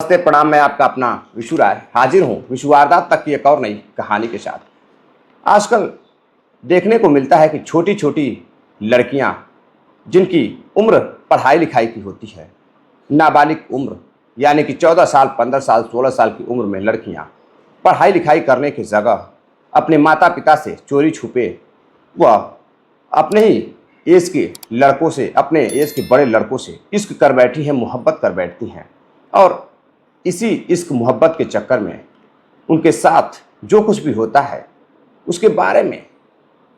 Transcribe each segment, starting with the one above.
नमस्ते प्रणाम। मैं आपका अपना विशु राय हाजिर हूँ विशु वारदात तक की एक और नई कहानी के साथ। आजकल देखने को मिलता है कि छोटी छोटी लड़कियाँ जिनकी उम्र पढ़ाई लिखाई की होती है, नाबालिग उम्र यानी कि 14 साल 15 साल 16 साल की उम्र में लड़कियाँ पढ़ाई लिखाई करने की जगह अपने माता पिता से चोरी छुपे वह अपने ही एज के लड़कों से, अपने एज के बड़े लड़कों से इश्क कर बैठी हैं, मोहब्बत कर बैठती हैं। और इसी इश्क मोहब्बत के चक्कर में उनके साथ जो कुछ भी होता है उसके बारे में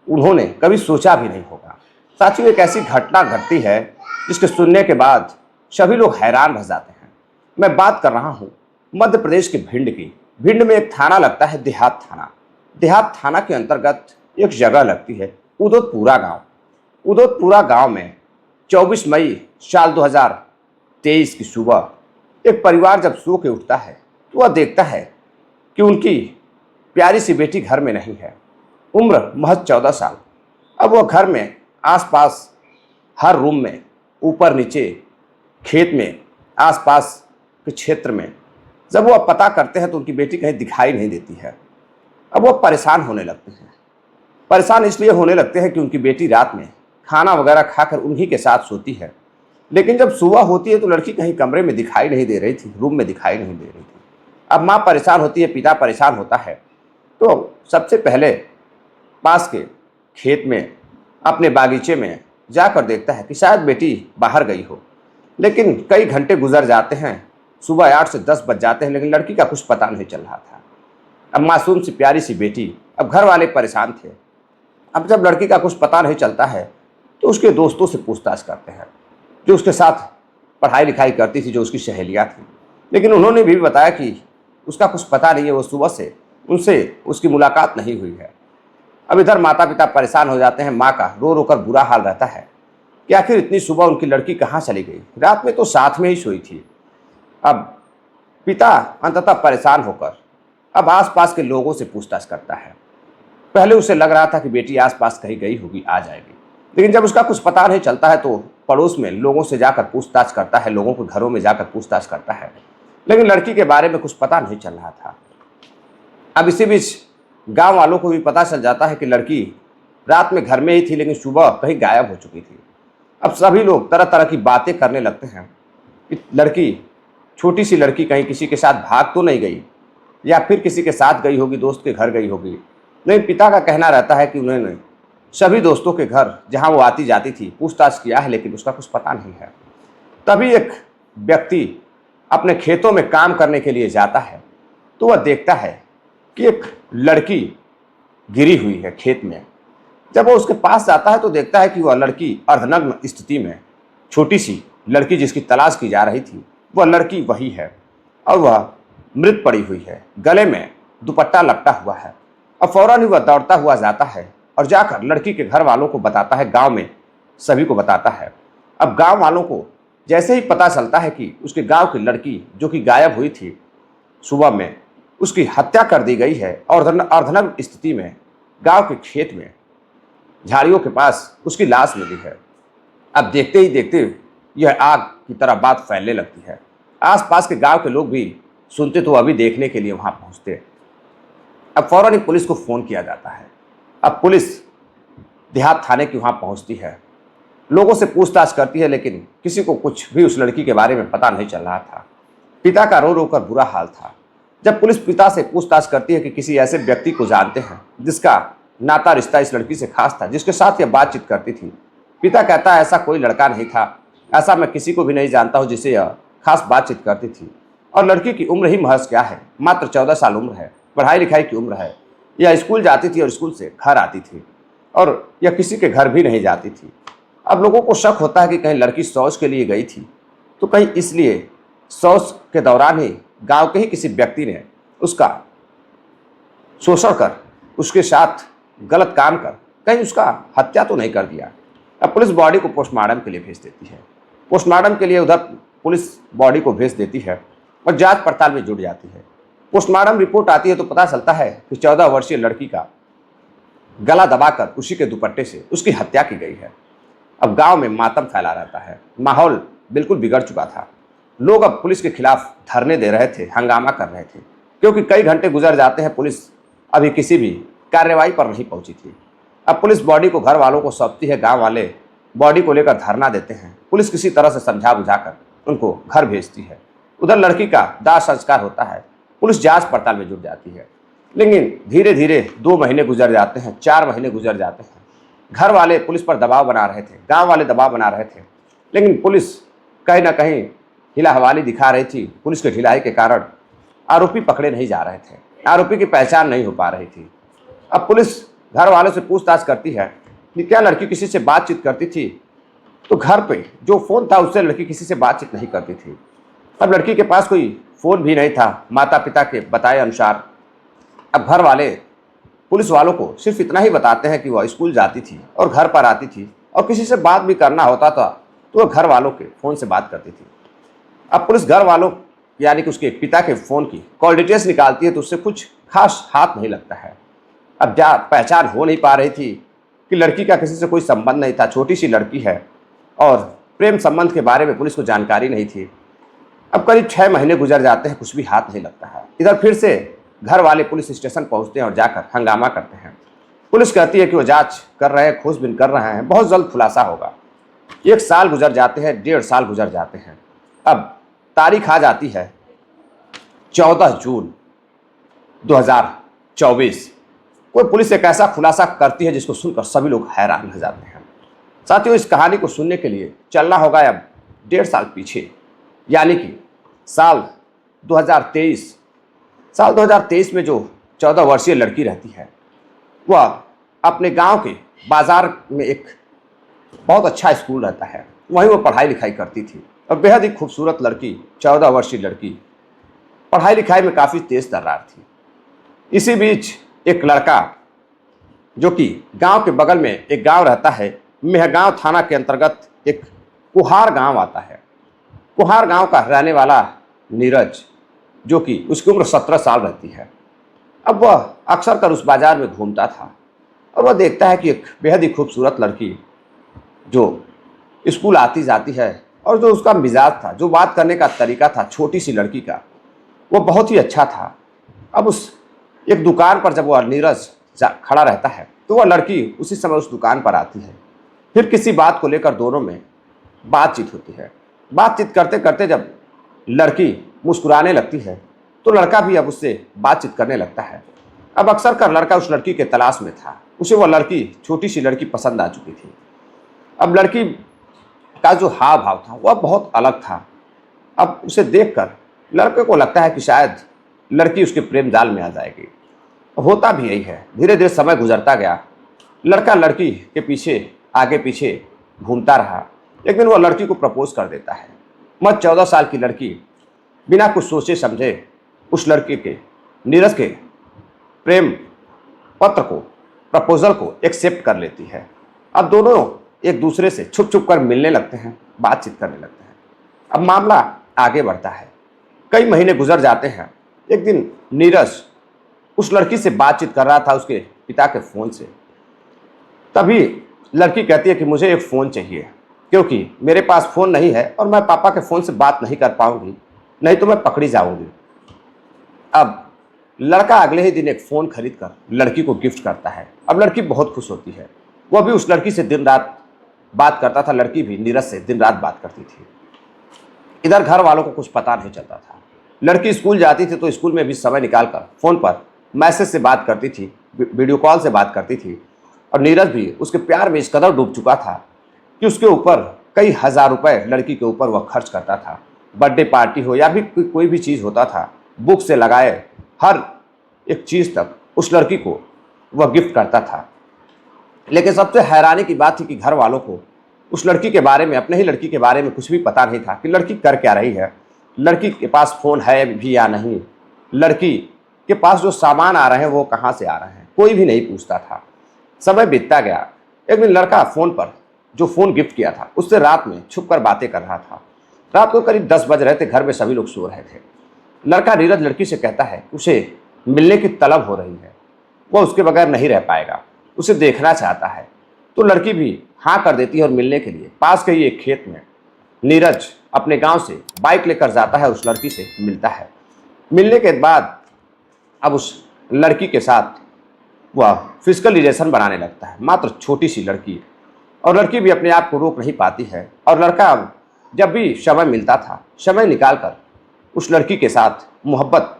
उन्होंने कभी सोचा भी नहीं होगा। साथियों, एक ऐसी घटना घटती है जिसके सुनने के बाद सभी लोग हैरान रह जाते हैं। मैं बात कर रहा हूँ मध्य प्रदेश के भिंड की। भिंड में एक थाना लगता है देहात थाना। देहात थाना के अंतर्गत एक जगह लगती है उदोतपुरा गांव। उदोतपुरा गांव में 24 मई साल 2023 की सुबह एक परिवार जब सो के उठता है तो वह देखता है कि उनकी प्यारी सी बेटी घर में नहीं है। उम्र महज 14 साल। अब वह घर में आसपास हर रूम में, ऊपर नीचे, खेत में, आसपास के क्षेत्र में जब वह पता करते हैं तो उनकी बेटी कहीं दिखाई नहीं देती है। अब वह परेशान होने लगते हैं। परेशान इसलिए होने लगते हैं कि उनकी बेटी रात में खाना वगैरह खाकर उन्हीं के साथ सोती है, लेकिन जब सुबह होती है तो लड़की कहीं कमरे में दिखाई नहीं दे रही थी, रूम में दिखाई नहीं दे रही थी। अब माँ परेशान होती है, पिता परेशान होता है, तो सबसे पहले पास के खेत में, अपने बागीचे में जाकर देखता है कि शायद बेटी बाहर गई हो। लेकिन कई घंटे गुजर जाते हैं, सुबह 8 से 10 बज जाते हैं, लेकिन लड़की का कुछ पता नहीं चल रहा था। अब मासूम सी प्यारी सी बेटी, अब घर वाले परेशान थे। अब जब लड़की का कुछ पता नहीं चलता है तो उसके दोस्तों से पूछताछ करते हैं जो उसके साथ पढ़ाई लिखाई करती थी, जो उसकी सहेलियाँ थी। लेकिन उन्होंने भी बताया कि उसका कुछ पता नहीं है, वो सुबह से उनसे उसकी मुलाकात नहीं हुई है। अब इधर माता पिता परेशान हो जाते हैं। माँ का रो रो कर बुरा हाल रहता है कि आखिर इतनी सुबह उनकी लड़की कहाँ चली गई, रात में तो साथ में ही सोई थी। अब पिता अंततः परेशान होकर अब आसपास के लोगों से पूछताछ करता है। पहले उसे लग रहा था कि बेटी आसपास कहीं गई होगी, आ जाएगी, लेकिन जब उसका कुछ पता नहीं चलता है तो पड़ोस में लोगों से जाकर पूछताछ करता है, लोगों के घरों में जाकर पूछताछ करता है, लेकिन लड़की के बारे में कुछ पता नहीं चल रहा था। अब इसी बीच गांव वालों को भी पता चल जाता है कि लड़की रात में घर में ही थी, लेकिन सुबह कहीं गायब हो चुकी थी। अब सभी लोग तरह तरह की बातें करने लगते हैं कि लड़की, छोटी सी लड़की कहीं किसी के साथ भाग तो नहीं गई, या फिर किसी के साथ गई होगी, दोस्त के घर गई होगी। लेकिन पिता का कहना रहता है कि उन्होंने सभी दोस्तों के घर जहां वो आती जाती थी पूछताछ किया है, लेकिन उसका कुछ पता नहीं है। तभी एक व्यक्ति अपने खेतों में काम करने के लिए जाता है तो वह देखता है कि एक लड़की गिरी हुई है खेत में। जब वो उसके पास जाता है तो देखता है कि वह लड़की अर्धनग्न स्थिति में, छोटी सी लड़की जिसकी तलाश की जा रही थी, वह लड़की वही है और वह मृत पड़ी हुई है, गले में दुपट्टा लपटा हुआ है। अब फौरन ही वह दौड़ता हुआ जाता है और जाकर लड़की के घर वालों को बताता है, गांव में सभी को बताता है। अब गांव वालों को जैसे ही पता चलता है कि उसके गांव की लड़की जो कि गायब हुई थी सुबह में, उसकी हत्या कर दी गई है और अर्धनग्न स्थिति में गांव के खेत में झाड़ियों के पास उसकी लाश मिली है। अब देखते ही देखते यह आग की तरह बात फैलने लगती है। आसपास के गांव के लोग भी सुनते तो अभी देखने के लिए वहां पहुंचते। अब फौरन ही पुलिस को फोन किया जाता है। अब पुलिस देहात थाने की वहां पहुंचती है, लोगों से पूछताछ करती है, लेकिन किसी को कुछ भी उस लड़की के बारे में पता नहीं चल रहा था। पिता का रो रो कर बुरा हाल था। जब पुलिस पिता से पूछताछ करती है कि किसी ऐसे व्यक्ति को जानते हैं जिसका नाता रिश्ता इस लड़की से खास था, जिसके साथ यह बातचीत करती थी, पिता कहता है ऐसा कोई लड़का नहीं था, ऐसा मैं किसी को भी नहीं जानता हूँ जिससे यह खास बातचीत करती थी। और लड़की की उम्र ही महज क्या है, मात्र 14 साल उम्र है, पढ़ाई लिखाई की उम्र है। यह स्कूल जाती थी और स्कूल से घर आती थी और यह किसी के घर भी नहीं जाती थी। अब लोगों को शक होता है कि कहीं लड़की शौच के लिए गई थी, तो कहीं इसलिए शौच के दौरान ही गांव के ही किसी व्यक्ति ने उसका शोषण कर, उसके साथ गलत काम कर कहीं उसका हत्या तो नहीं कर दिया। अब पुलिस बॉडी को पोस्टमार्टम के लिए भेज देती है। पोस्टमार्टम के लिए उधर पुलिस बॉडी को भेज देती है और जांच पड़ताल में जुट जाती है। पोस्टमार्टम रिपोर्ट आती है तो पता चलता है कि 14 वर्षीय लड़की का गला दबाकर उसी के दुपट्टे से उसकी हत्या की गई है। अब गांव में मातम फैला रहता है, माहौल बिल्कुल बिगड़ चुका था। लोग अब पुलिस के खिलाफ धरने दे रहे थे, हंगामा कर रहे थे, क्योंकि कई घंटे गुजर जाते हैं, पुलिस अभी किसी भी कार्रवाई पर नहीं पहुंची थी। अब पुलिस बॉडी को घर वालों को सौंपती है, गांव वाले बॉडी को लेकर धरना देते हैं, पुलिस किसी तरह से समझा बुझाकर उनको घर भेजती है। उधर लड़की का दाह संस्कार होता है, पुलिस जांच पड़ताल में जुट जाती है। लेकिन धीरे धीरे 2 महीने गुजर जाते हैं, 4 महीने गुजर जाते हैं। घर वाले पुलिस पर दबाव बना रहे थे, गांव वाले दबाव बना रहे थे, लेकिन पुलिस कहीं ना कहीं हिला हवाली दिखा रही थी। पुलिस के ढिलाई के कारण आरोपी पकड़े नहीं जा रहे थे, आरोपी की पहचान नहीं हो पा रही थी। अब पुलिस घर वालों से पूछताछ करती है कि क्या लड़की किसी से बातचीत करती थी, तो घर पे जो फ़ोन था उससे लड़की किसी से बातचीत नहीं करती थी। अब लड़की के पास कोई फ़ोन भी नहीं था, माता पिता के बताए अनुसार। अब घर वाले पुलिस वालों को सिर्फ इतना ही बताते हैं कि वह स्कूल जाती थी और घर पर आती थी, और किसी से बात भी करना होता था तो वह घर वालों के फ़ोन से बात करती थी। अब पुलिस घर वालों यानी कि उसके पिता के फ़ोन की कॉल डिटेल्स निकालती है तो उससे कुछ खास हाथ नहीं लगता है। अब पहचान हो नहीं पा रही थी कि लड़की का किसी से कोई संबंध नहीं था, छोटी सी लड़की है और प्रेम संबंध के बारे में पुलिस को जानकारी नहीं थी। अब करीब 6 महीने गुजर जाते हैं, कुछ भी हाथ नहीं लगता है। इधर फिर से घर वाले पुलिस स्टेशन पहुंचते हैं और जाकर हंगामा करते हैं। पुलिस कहती है कि वो जांच कर रहे हैं, खोजबीन कर रहे हैं, बहुत जल्द खुलासा होगा। 1 साल गुजर जाते हैं, 1.5 साल गुजर जाते हैं। अब तारीख आ जाती है 14 जून 2024। कोई पुलिस एक ऐसा खुलासा करती है जिसको सुनकर सभी लोग हैरान रह जाते हैं। साथियों, इस कहानी को सुनने के लिए चलना होगा अब 1.5 साल पीछे, यानी कि साल 2023। साल 2023 में जो 14 वर्षीय लड़की रहती है, वह अपने गांव के बाजार में एक बहुत अच्छा स्कूल रहता है, वहीं वो पढ़ाई लिखाई करती थी। और बेहद ही खूबसूरत लड़की, 14 वर्षीय लड़की, पढ़ाई लिखाई में काफ़ी तेज तर्रार थी। इसी बीच एक लड़का जो कि गांव के बगल में एक गांव रहता है, मेहगांव थाना के अंतर्गत एक कुहार गांव आता है। कुहार गांव का रहने वाला नीरज, जो कि उसकी उम्र 17 साल रहती है। अब वह अक्सर कर उस बाजार में घूमता था और वह देखता है कि एक बेहद ही खूबसूरत लड़की जो स्कूल आती जाती है, और जो उसका मिजाज था, जो बात करने का तरीका था छोटी सी लड़की का, वो बहुत ही अच्छा था। अब उस एक दुकान पर जब वह नीरज खड़ा रहता है तो वह लड़की उसी समय उस दुकान पर आती है। फिर किसी बात को लेकर दोनों में बातचीत होती है। बातचीत करते करते जब लड़की मुस्कुराने लगती है तो लड़का भी अब उससे बातचीत करने लगता है। अब अक्सर कर लड़का उस लड़की के तलाश में था, उसे वह लड़की, छोटी सी लड़की पसंद आ चुकी थी। अब लड़की का जो हाव भाव था वह बहुत अलग था। अब उसे देखकर लड़के को लगता है कि शायद लड़की उसके प्रेम जाल में आ जाएगी। होता भी यही है। धीरे धीरे समय गुजरता गया, लड़का लड़की के पीछे आगे पीछे घूमता रहा। एक दिन वह लड़की को प्रपोज कर देता है। मत 14 साल की लड़की बिना कुछ सोचे समझे उस लड़के के, नीरज के प्रेम पत्र को, प्रपोजल को एक्सेप्ट कर लेती है। अब दोनों एक दूसरे से छुप छुप कर मिलने लगते हैं, बातचीत करने लगते हैं। अब मामला आगे बढ़ता है, कई महीने गुजर जाते हैं। एक दिन नीरज उस लड़की से बातचीत कर रहा था उसके पिता के फ़ोन से। तभी लड़की कहती है कि मुझे एक फ़ोन चाहिए, क्योंकि मेरे पास फ़ोन नहीं है और मैं पापा के फ़ोन से बात नहीं कर पाऊंगी, नहीं तो मैं पकड़ी जाऊंगी। अब लड़का अगले ही दिन एक फ़ोन खरीद कर लड़की को गिफ्ट करता है। अब लड़की बहुत खुश होती है। वह भी उस लड़की से दिन रात बात करता था, लड़की भी नीरज से दिन रात बात करती थी। इधर घर वालों को कुछ पता नहीं चलता था। लड़की स्कूल जाती थी तो स्कूल में भी समय निकालकर फ़ोन पर मैसेज से बात करती थी, वीडियो कॉल से बात करती थी। और नीरज भी उसके प्यार में इस कदर डूब चुका था कि उसके ऊपर कई हज़ार रुपए लड़की के ऊपर वह खर्च करता था। बर्थडे पार्टी हो या भी कोई भी चीज़ होता था, बुक से लगाए हर एक चीज़ तक उस लड़की को वह गिफ्ट करता था। लेकिन सबसे हैरानी की बात थी कि घर वालों को उस लड़की के बारे में, अपने ही लड़की के बारे में कुछ भी पता नहीं था कि लड़की कर क्या रही है, लड़की के पास फ़ोन है भी या नहीं, लड़की के पास जो सामान आ रहे हैं वो कहाँ से आ रहे हैं, कोई भी नहीं पूछता था। समय बीतता गया। एक दिन लड़का फ़ोन पर जो फ़ोन गिफ्ट किया था उससे रात में छुप कर बातें कर रहा था। रात को करीब 10 बज रहे थे, घर में सभी लोग सो रहे थे। लड़का नीरज लड़की से कहता है उसे मिलने की तलब हो रही है, वह उसके बगैर नहीं रह पाएगा, उसे देखना चाहता है। तो लड़की भी हाँ कर देती है और मिलने के लिए पास के ही एक खेत में नीरज अपने गांव से बाइक लेकर जाता है, उस लड़की से मिलता है। मिलने के बाद अब उस लड़की के साथ वह फिजिकल रिलेशन बनाने लगता है। मात्र छोटी सी लड़की, और लड़की भी अपने आप को रोक नहीं पाती है। और लड़का अब जब भी समय मिलता था, समय निकाल कर उस लड़की के साथ मोहब्बत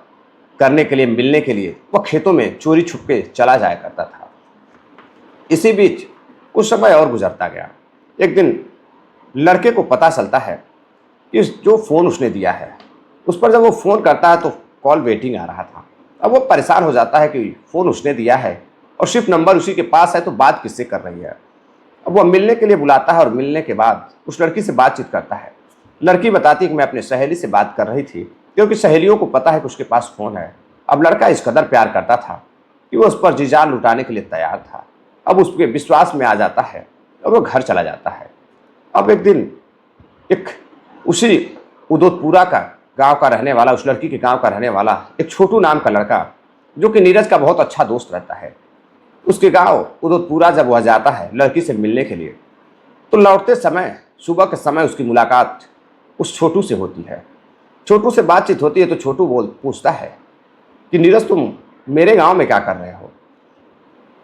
करने के लिए, मिलने के लिए वह खेतों में चोरी छुप के चला जाया करता था। इसी बीच कुछ समय और गुजरता गया। एक दिन लड़के को पता चलता है कि जो फ़ोन उसने दिया है, उस पर जब वो फ़ोन करता है तो कॉल वेटिंग आ रहा था। अब वो परेशान हो जाता है कि फ़ोन उसने दिया है और सिर्फ नंबर उसी के पास है, तो बात किससे कर रही है। अब वह मिलने के लिए बुलाता है और मिलने के बाद उस लड़की से बातचीत करता है। लड़की बताती है कि मैं अपने सहेली से बात कर रही थी, क्योंकि सहेलियों को पता है कि उसके पास फ़ोन है। अब लड़का इस कदर प्यार करता था कि वो उस पर जी जान लुटाने के लिए तैयार था। अब उसके विश्वास में आ जाता है और वो घर चला जाता है। अब एक दिन एक उसी उदोतपुरा का गांव का रहने वाला, उस लड़की के गांव का रहने वाला एक छोटू नाम का लड़का, जो कि नीरज का बहुत अच्छा दोस्त रहता है, उसके गांव उदोतपुरा जब वह जाता है लड़की से मिलने के लिए, तो लौटते समय सुबह के समय उसकी मुलाकात उस छोटू से होती है। छोटू से बातचीत होती है तो छोटू पूछता है कि नीरज, तुम मेरे गांव में क्या कर रहे हो।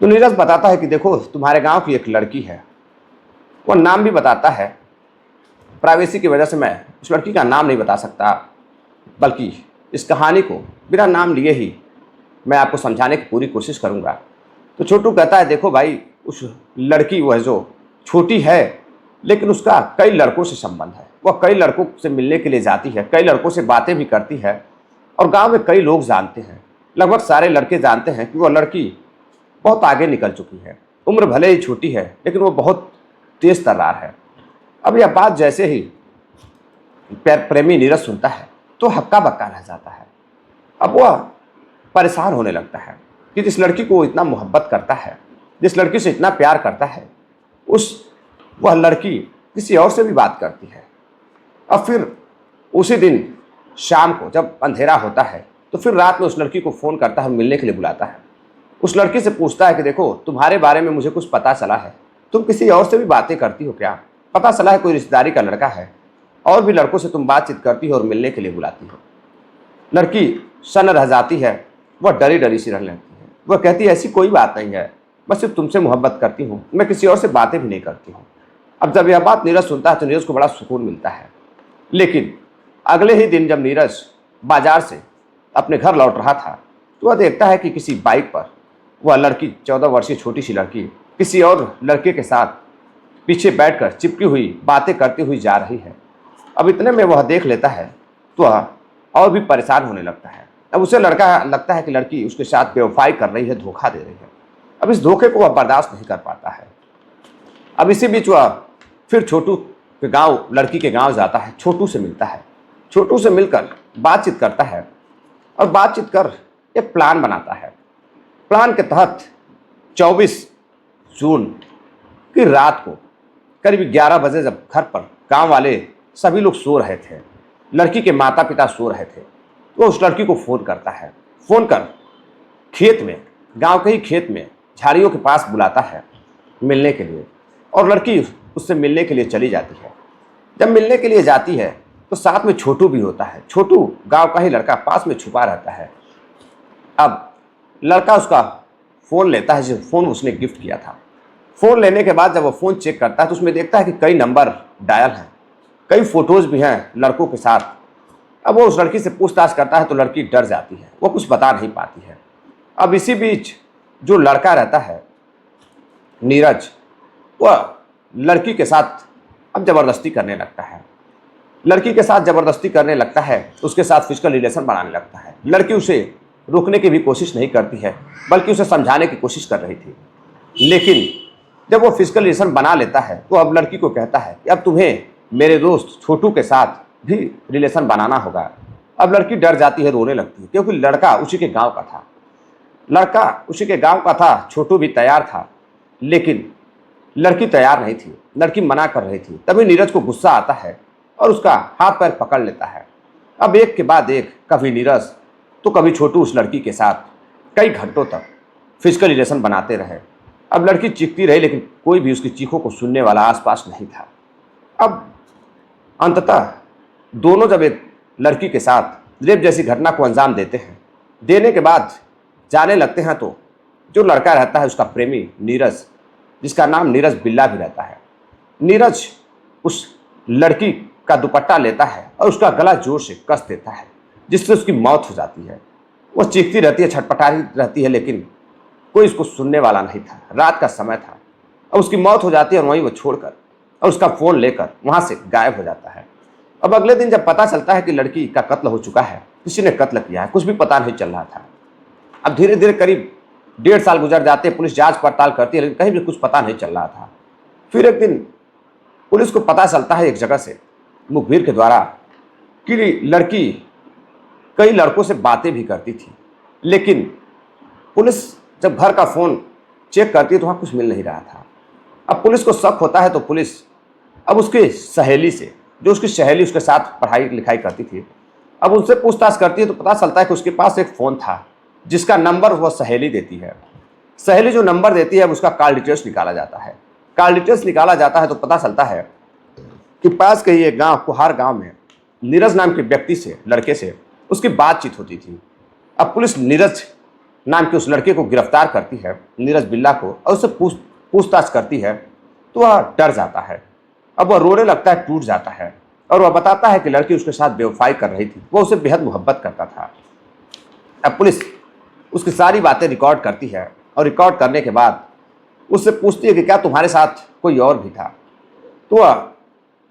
तो नीरज बताता है कि देखो, तुम्हारे गांव की एक लड़की है। वह नाम भी बताता है। प्राइवेसी की वजह से मैं उस लड़की का नाम नहीं बता सकता, बल्कि इस कहानी को बिना नाम लिए ही मैं आपको समझाने की पूरी कोशिश करूंगा। तो छोटू कहता है, देखो भाई, उस लड़की वह जो छोटी है, लेकिन उसका कई लड़कों से संबंध है। वह कई लड़कों से मिलने के लिए जाती है, कई लड़कों से बातें भी करती है, और गांव में कई लोग जानते हैं, लगभग सारे लड़के जानते हैं कि वह लड़की बहुत आगे निकल चुकी है। उम्र भले ही छोटी है, लेकिन वो बहुत तेज तर्रार है। अब यह बात जैसे ही प्रेमी नीरज सुनता है तो हक्का बक्का रह जाता है। अब वह परेशान होने लगता है कि जिस लड़की को इतना मोहब्बत करता है, जिस लड़की से इतना प्यार करता है, वह लड़की किसी और से भी बात करती है। अब फिर उसी दिन शाम को जब अंधेरा होता है तो फिर रात में उस लड़की को फ़ोन करता है, मिलने के लिए बुलाता है। उस लड़की से पूछता है कि देखो, तुम्हारे बारे में मुझे कुछ पता चला है, तुम किसी और से भी बातें करती हो क्या। पता चला है कोई रिश्तेदारी का लड़का है, और भी लड़कों से तुम बातचीत करती हो और मिलने के लिए बुलाती हो। लड़की सन रह जाती है, वह डरी डरी सी रहने लगती है। वह कहती है, ऐसी कोई बात नहीं है, मैं सिर्फ तुमसे मोहब्बत करती हूँ, मैं किसी और से बातें भी नहीं करती हूँ। अब जब यह बात नीरज सुनता है तो नीरज को बड़ा सुकून मिलता है। लेकिन अगले ही दिन जब नीरज बाजार से अपने घर लौट रहा था तो वह देखता है कि किसी बाइक पर वह लड़की, 14 वर्षीय छोटी सी लड़की, किसी और लड़के के साथ पीछे बैठकर चिपकी हुई बातें करती हुई जा रही है। अब इतने में वह देख लेता है तो वह और भी परेशान होने लगता है। अब उसे लगता है कि लड़की उसके साथ बेवफाई कर रही है, धोखा दे रही है। अब इस धोखे को वह बर्दाश्त नहीं कर पाता है। अब इसी बीच वह फिर छोटू के गांव, लड़की के गांव जाता है, छोटू से मिलता है। छोटू से मिलकर बातचीत करता है और बातचीत कर एक प्लान बनाता है। प्लान के तहत 24 जून की रात को करीब 11 बजे जब घर पर गांव वाले सभी लोग सो रहे थे, लड़की के माता पिता सो रहे थे, तो उस लड़की को फ़ोन करता है। फ़ोन कर खेत में, गांव के ही खेत में झाड़ियों के पास बुलाता है मिलने के लिए, और लड़की उससे मिलने के लिए चली जाती है। जब मिलने के लिए जाती है तो साथ में छोटू भी होता है। छोटू गांव का ही लड़का पास में छुपा रहता है। अब लड़का उसका फ़ोन लेता है, जो फ़ोन उसने गिफ्ट किया था। फ़ोन लेने के बाद जब वो फ़ोन चेक करता है तो उसमें देखता है कि कई नंबर डायल हैं, कई फ़ोटोज़ भी हैं लड़कों के साथ। अब वो उस लड़की से पूछताछ करता है तो लड़की डर जाती है, वो कुछ बता नहीं पाती है। अब इसी बीच जो लड़का रहता है नीरज, वह लड़की के साथ अब ज़बरदस्ती करने लगता है। लड़की के साथ ज़बरदस्ती करने लगता है, उसके साथ फिजिकल रिलेशन बनाने लगता है। लड़की उसे रोकने की भी कोशिश नहीं करती है, बल्कि उसे समझाने की कोशिश कर रही थी। लेकिन जब वो फिजिकल रिलेशन बना लेता है तो अब लड़की को कहता है कि अब तुम्हें मेरे दोस्त छोटू के साथ भी रिलेशन बनाना होगा। अब लड़की डर जाती है, रोने लगती है, क्योंकि लड़का उसी के गांव का था। छोटू भी तैयार था, लेकिन लड़की तैयार नहीं थी, लड़की मना कर रही थी। तभी नीरज को गुस्सा आता है और उसका हाथ पैर पकड़ लेता है। अब एक के बाद एक, कभी नीरज तो कभी छोटू उस लड़की के साथ कई घंटों तक फिजिकल रिलेशन बनाते रहे। अब लड़की चीखती रही, लेकिन कोई भी उसकी चीखों को सुनने वाला आसपास नहीं था। अब अंततः दोनों जब एक लड़की के साथ रेप जैसी घटना को अंजाम देते हैं, देने के बाद जाने लगते हैं, तो जो लड़का रहता है उसका प्रेमी नीरज, जिसका नाम नीरज बिल्ला भी रहता है, नीरज उस लड़की का दुपट्टा लेता है और उसका गला जोर से कस देता है, जिससे उसकी मौत हो जाती है। वो चीखती रहती है, छटपटा रहती है, लेकिन कोई उसको सुनने वाला नहीं था। रात का समय था और उसकी मौत हो जाती है और वहीं वो छोड़कर और उसका फ़ोन लेकर वहाँ से गायब हो जाता है। अब अगले दिन जब पता चलता है कि लड़की का कत्ल हो चुका है, किसी ने कत्ल किया है, कुछ भी पता नहीं चल रहा था। अब धीरे धीरे करीब 1.5 साल गुजर जाते, पुलिस जांच पड़ताल करती है, लेकिन कहीं भी कुछ पता नहीं चल रहा था। फिर एक दिन पुलिस को पता चलता है एक जगह से मुखबिर के द्वारा कि लड़की कई लड़कों से बातें भी करती थी, लेकिन पुलिस जब घर का फ़ोन चेक करती है तो वहाँ कुछ मिल नहीं रहा था। अब पुलिस को शक होता है, तो पुलिस अब उसकी सहेली से, जो उसकी सहेली उसके साथ पढ़ाई लिखाई करती थी, अब उनसे पूछताछ करती है तो पता चलता है कि उसके पास एक फ़ोन था जिसका नंबर वह सहेली देती है। सहेली जो नंबर देती है, अब उसका कॉल डिटेल्स निकाला जाता है। कॉल डिटेल्स निकाला जाता है तो पता चलता है कि पास के ही एक गाँव, कुहार गाँव में नीरज नाम के व्यक्ति से, लड़के से उसकी बातचीत होती थी। अब पुलिस नीरज नाम के उस लड़के को गिरफ्तार करती है, नीरज बिल्ला को, और उससे पूछताछ करती है तो वह डर जाता है। अब वह रोने लगता है, टूट जाता है, और वह बताता है कि लड़की उसके साथ बेवफाई कर रही थी, वो उसे बेहद मोहब्बत करता था। अब पुलिस उसकी सारी बातें रिकॉर्ड करती है और रिकॉर्ड करने के बाद उससे पूछती है कि क्या तुम्हारे साथ कोई और भी था। तो वह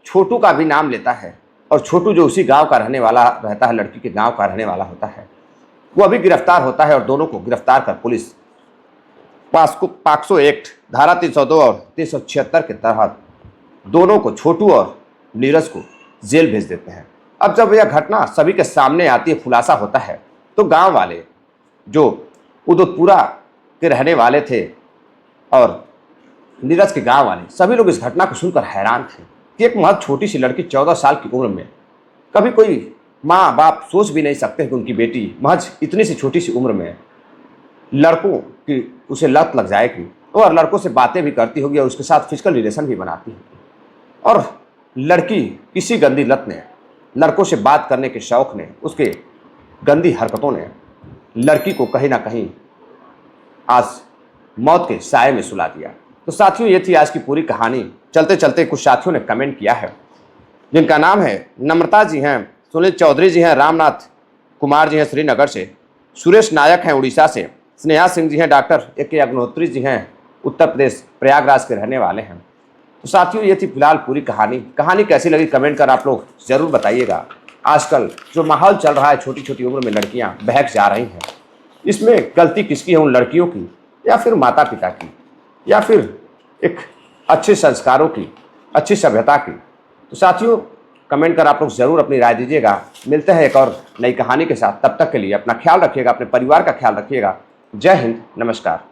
छोटू का भी नाम लेता है, और छोटू जो उसी गांव का रहने वाला रहता है, लड़की के गांव का रहने वाला होता है, वो अभी गिरफ्तार होता है। और दोनों को गिरफ्तार कर पुलिस पाक्सो एक्ट धारा 302 और 376 के तहत दोनों को, छोटू और नीरज को, जेल भेज देते हैं। अब जब यह घटना सभी के सामने आती है, खुलासा होता है, तो गांव वाले जो उदोतपुरा के रहने वाले थे और नीरज के गांव वाले, सभी लोग इस घटना को सुनकर हैरान थे कि एक बहुत छोटी सी लड़की 14 साल की उम्र में, कभी कोई माँ बाप सोच भी नहीं सकते कि उनकी बेटी महज इतनी सी छोटी सी उम्र में लड़कों की उसे लत लग जाएगी और लड़कों से बातें भी करती होगी और उसके साथ फिजिकल रिलेशन भी बनाती होगी। और लड़की किसी गंदी लत ने, लड़कों से बात करने के शौक ने, उसके गंदी हरकतों ने लड़की को कहीं ना कहीं आज मौत के साए में सुला दिया। तो साथियों, ये थी आज की पूरी कहानी। चलते चलते कुछ साथियों ने कमेंट किया है, जिनका नाम है नम्रता जी हैं, सुनील चौधरी जी हैं, रामनाथ कुमार जी हैं श्रीनगर से, सुरेश नायक हैं उड़ीसा से, स्नेहा सिंह जी हैं, डॉक्टर ए.के. अग्निहोत्री जी हैं, उत्तर प्रदेश प्रयागराज के रहने वाले हैं। तो साथियों, ये थी फिलहाल पूरी कहानी। कहानी कैसी लगी कमेंट कर आप लोग ज़रूर बताइएगा। आजकल जो माहौल चल रहा है, छोटी छोटी उम्र में लड़कियाँ बहक जा रही हैं, इसमें गलती किसकी है, उन लड़कियों की या फिर माता पिता की, या फिर एक अच्छे संस्कारों की, अच्छी सभ्यता की? तो साथियों, कमेंट कर आप लोग ज़रूर अपनी राय दीजिएगा। मिलते हैं एक और नई कहानी के साथ, तब तक के लिए अपना ख्याल रखिएगा, अपने परिवार का ख्याल रखिएगा। जय हिंद, नमस्कार।